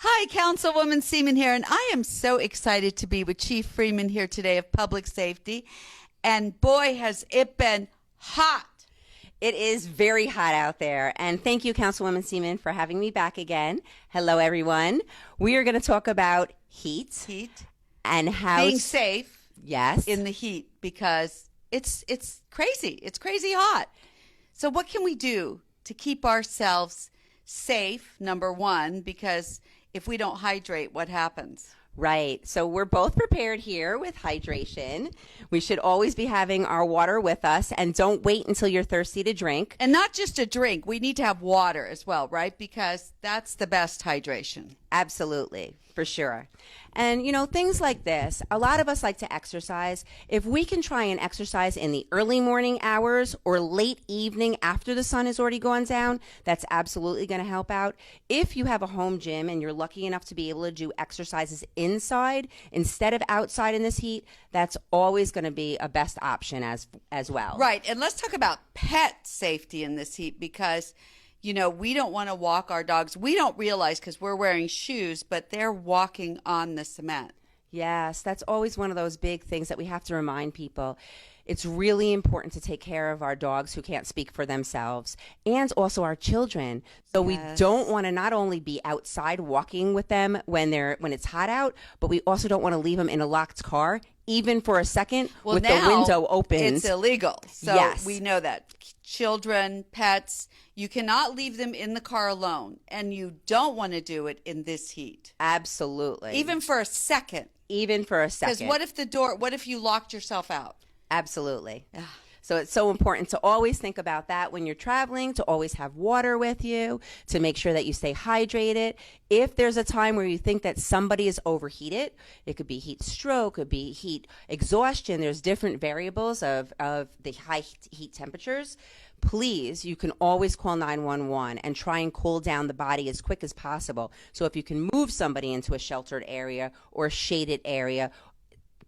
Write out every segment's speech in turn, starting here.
Hi, Councilwoman Seaman here, and I am so excited to be with Chief Freeman here today of Public Safety. And boy, has it been hot. It is very hot out there. And thank you, Councilwoman Seaman, for having me back again. Hello, everyone. We are going to talk about heat. And how being safe. Yes. In the heat, because it's crazy. It's crazy hot. So what can we do to keep ourselves safe, number one, because if we don't hydrate, what happens? Right. So we're both prepared here with hydration. We should always be having our water with us, and don't wait until you're thirsty to drink. And not just a drink. We need to have water as well, right? Because that's the best hydration. Absolutely, for sure. And, things like this, a lot of us like to exercise. If we can try and exercise in the early morning hours or late evening after the sun has already gone down, that's absolutely going to help out. If you have a home gym and you're lucky enough to be able to do exercises inside instead of outside in this heat, that's always going to be a best option as well. Right. And let's talk about pet safety in this heat, because we don't want to walk our dogs. We don't realize because we're wearing shoes, but they're walking on the cement. Yes, that's always one of those big things that we have to remind people. It's really important to take care of our dogs who can't speak for themselves, and also our children. So we don't want to not only be outside walking with them when it's hot out, but we also don't want to leave them in a locked car, even for a second, with the window open. It's illegal. So yes. We know that. Children, pets, you cannot leave them in the car alone, and you don't want to do it in this heat. Absolutely. Even for a second. Even for a second. Because what if you locked yourself out? Absolutely. So it's so important to always think about that when you're traveling, to always have water with you, to make sure that you stay hydrated. If there's a time where you think that somebody is overheated, it could be heat stroke, it could be heat exhaustion. There's different variables of the high heat temperatures. Please, you can always call 911 and try and cool down the body as quick as possible. So if you can move somebody into a sheltered area or a shaded area,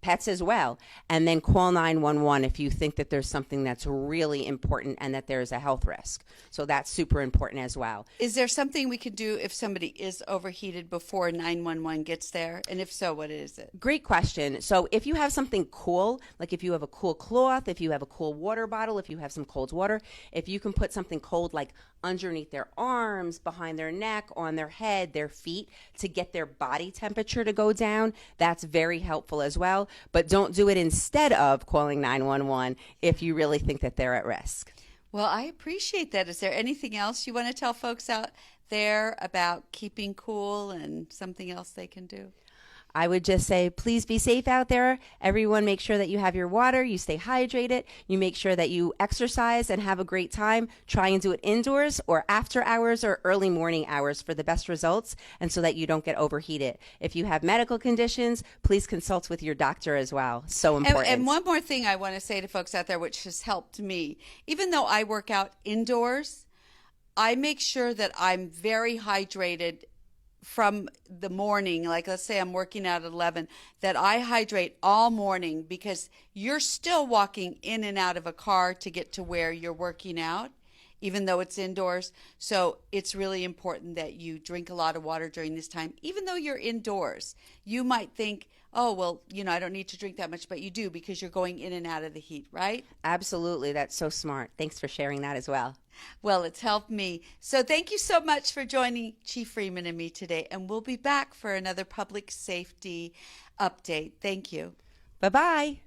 pets as well, and then call 911 if you think that there's something that's really important and that there's a health risk. So that's super important as well. Is there something we could do if somebody is overheated before 911 gets there? And if so, what is it? Great question. So if you have something cool, like if you have a cool cloth, if you have a cool water bottle, if you have some cold water, if you can put something cold like underneath their arms, behind their neck, on their head, their feet, to get their body temperature to go down, that's very helpful as well. But don't do it instead of calling 911 if you really think that they're at risk. Well, I appreciate that. Is there anything else you want to tell folks out there about keeping cool and something else they can do? I would just say, please be safe out there. Everyone, make sure that you have your water, you stay hydrated, you make sure that you exercise and have a great time. Try and do it indoors or after hours or early morning hours for the best results, and so that you don't get overheated. If you have medical conditions, please consult with your doctor as well. So important. And one more thing I want to say to folks out there, which has helped me, even though I work out indoors, I make sure that I'm very hydrated from the morning. Like, let's say I'm working out at 11, that I hydrate all morning, because you're still walking in and out of a car to get to where you're working out, even though it's indoors. So it's really important that you drink a lot of water during this time, even though you're indoors. You might think, oh, well, I don't need to drink that much, but you do, because you're going in and out of the heat, right? Absolutely. That's so smart. Thanks for sharing that as well. Well, it's helped me. So thank you so much for joining Chief Freeman and me today. And we'll be back for another public safety update. Thank you. Bye-bye.